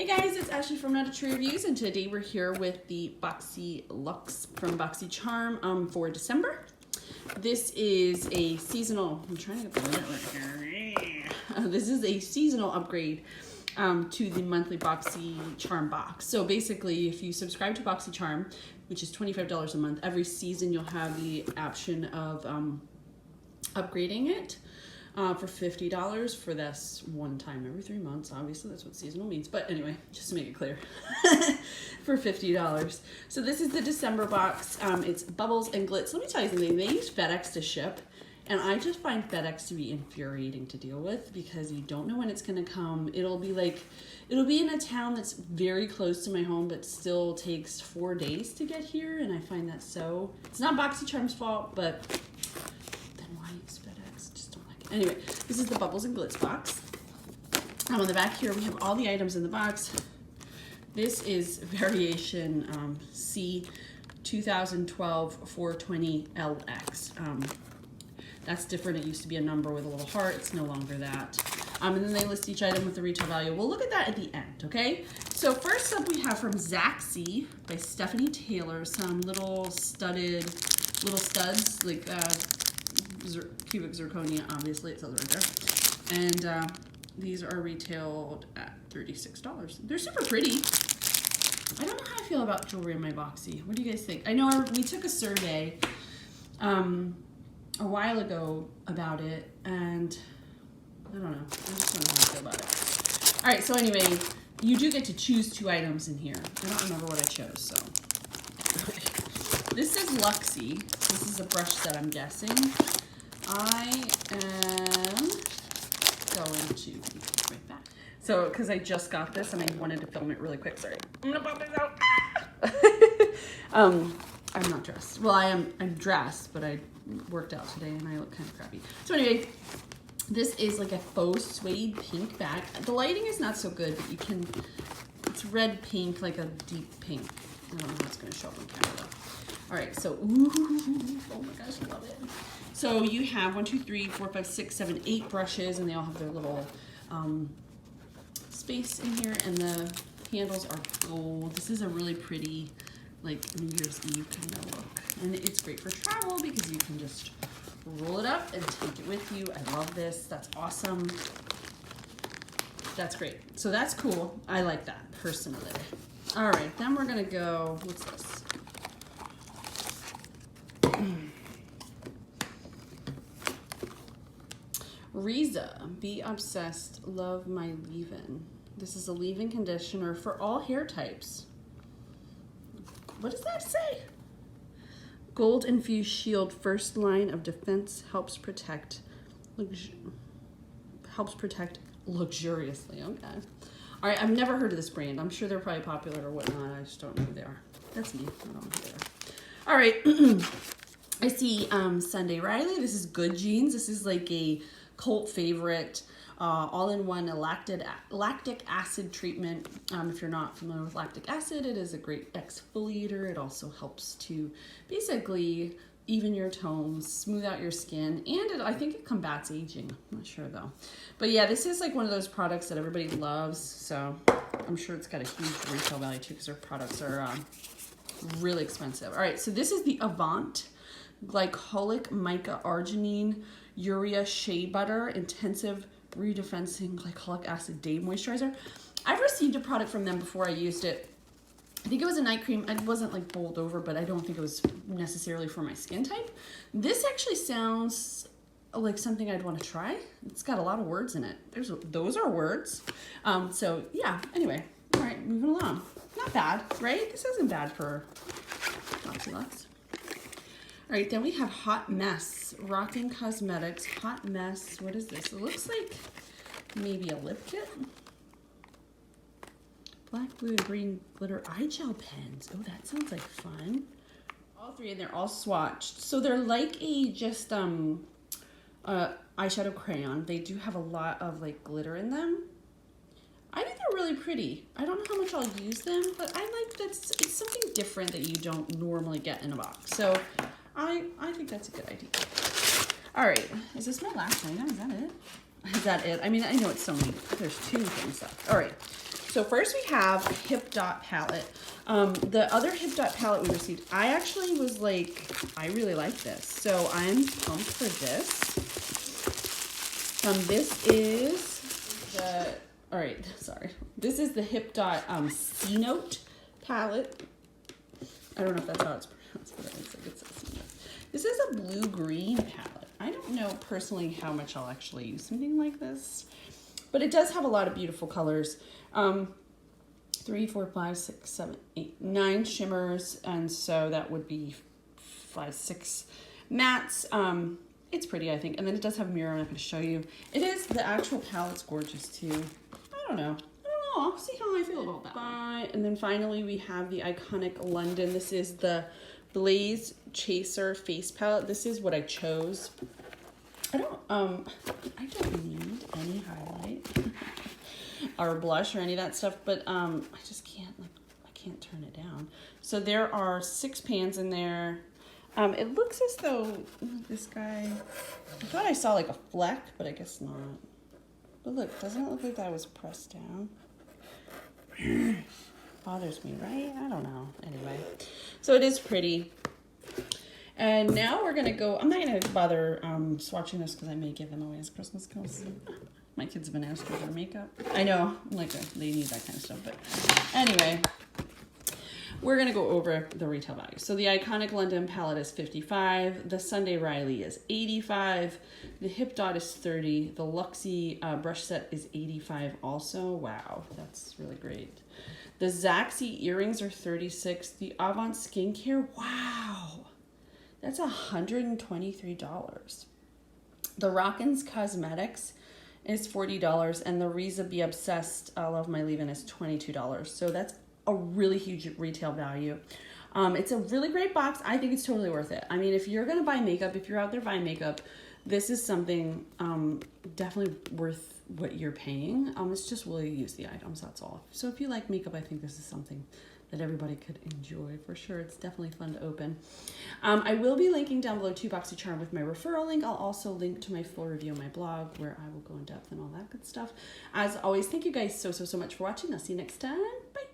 Hey guys, it's Ashley from Not a True Reviews, and today we're here with the BoxyLuxe from Boxycharm for December. This is a seasonal, I'm trying to get the limit right here. This is a seasonal upgrade to the monthly Boxycharm box. So basically, if you subscribe to Boxycharm, which is $25 a month, every season you'll have the option of upgrading it. For $50 for this one time every 3 months. Obviously, that's what seasonal means. But anyway, just to make it clear, for $50. So this is the December box. It's bubbles and glitz. Let me tell you something. They use FedEx to ship, and I just find FedEx to be infuriating to deal with because you don't know when it's going to come. It'll be in a town that's very close to my home, but still takes 4 days to get here, and I find that so. It's not Boxycharm's fault, but then why use FedEx? Anyway, this is the Bubbles and Glitz box. On the back here, we have all the items in the box. This is variation C 2012 420 LX. That's different. It used to be a number with a little heart. It's no longer that. And then they list each item with the retail value. We'll look at that at the end, okay? So first up, we have from Zaxy by Stephanie Taylor, some little studs, like cubic zirconia, obviously, it says right there. And these are retailed at $36. They're super pretty. I don't know how I feel about jewelry in my Boxy. What do you guys think? I know we took a survey a while ago about it, and I don't know. I just don't know how I feel about it. All right, so anyway, you do get to choose 2 items in here. I don't remember what I chose, so. This is Luxy. This is a brush set, I'm guessing. I am going to be right back. So, because I just got this and I wanted to film it really quick. Sorry. I'm gonna pop this out. I'm not dressed. Well, I'm dressed, but I worked out today and I look kind of crappy. So anyway, this is like a faux suede pink bag. The lighting is not so good, but you can, it's red pink, like a deep pink. I don't know how it's gonna show up on camera though. All right, so, ooh, oh my gosh, I love it. So you have 1, 2, 3, 4, 5, 6, 7, 8 brushes, and they all have their little space in here, and the handles are gold. This is a really pretty, like, New Year's Eve kind of look. And it's great for travel because you can just roll it up and take it with you. I love this. That's awesome. That's great. So that's cool. I like that, personally. All right, then we're going to go, what's this? Reza, Be Obsessed, Love My Leave-In. This is a leave-in conditioner for all hair types. What does that say? Gold infused shield, first line of defense, helps protect luxuriously. Okay. All right, I've never heard of this brand. I'm sure they're probably popular or whatnot. I just don't know who they are. That's me. I don't know who they are. All right. I see Sunday Riley. This is Good Jeans. This is like a cult favorite, all-in-one lactic acid treatment. If you're not familiar with lactic acid, it is a great exfoliator. It also helps to basically even your tones, smooth out your skin, and I think it combats aging. I'm not sure though. But yeah, this is like one of those products that everybody loves, so I'm sure it's got a huge retail value too because their products are really expensive. All right, so this is the Avant Glycolic Mica Arginine Urea Shea Butter Intensive Redefensing Glycolic Acid Day Moisturizer. I've received a product from them before. I used it. I think it was a night cream. It wasn't like bowled over, but I don't think it was necessarily for my skin type. This actually sounds like something I'd want to try. It's got a lot of words in it. Those are words. So yeah, anyway. All right, moving along. Not bad, right? This isn't bad for BoxyLuxe. All right, then we have Hot Mess, Rockin' Cosmetics, Hot Mess. What is this? It looks like maybe a lip kit. Black, blue, and green glitter eye gel pens. Oh, that sounds like fun. All 3, and they're all swatched. So they're like a just eyeshadow crayon. They do have a lot of like glitter in them. I think they're really pretty. I don't know how much I'll use them, but I like that it's something different that you don't normally get in a box. So I think that's a good idea. All right, is this my last item? Is that it? Is that it? I mean, I know it's so many. There's 2 things left. All right, So first we have Hip Dot palette. The other Hip Dot palette we received, I actually was like, I really like this. So I'm pumped for this. This is the, all right, sorry. This is the Hip Dot C Note palette. I don't know if that's how it's pronounced, but it's a C Note. This is a blue-green palette. I don't know personally how much I'll actually use something like this, but it does have a lot of beautiful colors. 3, 4, 5, 6, 7, 8, 9 shimmers, and so that would be 5, 6 mattes. It's pretty, I think, and then it does have a mirror. I'm not going to show you. It is, the actual palette's gorgeous too. I don't know. I'll see how I feel about that. And then finally we have the iconic London. This is the Blaze Chaser face palette. This is what I chose. I don't need any highlight or blush or any of that stuff, but I just can't, like, I can't turn it down. So there are 6 pans in there. It looks as though this guy, I thought I saw like a fleck, but I guess not. But look, doesn't it look like that was pressed down? Bothers me, right? I don't know. Anyway, so it is pretty. And now we're gonna go, I'm not gonna bother swatching this because I may give them away as Christmas gifts. My kids have been asked for their makeup. I know, like, they need that kind of stuff, but anyway, we're gonna go over the retail value. So the iconic London palette is $55. The Sunday Riley is $85. The Hip Dot is $30. The Luxy brush set is $85 also. Wow, that's really great. The Zaxy earrings are $36. The Avant Skincare, wow, that's $123. The Rockins Cosmetics is $40, and the Reza Be Obsessed Love My Leave-In is $22. So that's a really huge retail value. It's a really great box. I think it's totally worth it. I mean, if you're gonna buy makeup, if you're out there buying makeup, this is something definitely worth what you're paying. It's just will you use the items, that's all. So if you like makeup, I think this is something that everybody could enjoy for sure. It's definitely fun to open. I will be linking down below to Boxycharm with my referral link. I'll also link to my full review on my blog where I will go in depth and all that good stuff. As always, thank you guys so much for watching. I'll see you next time. Bye.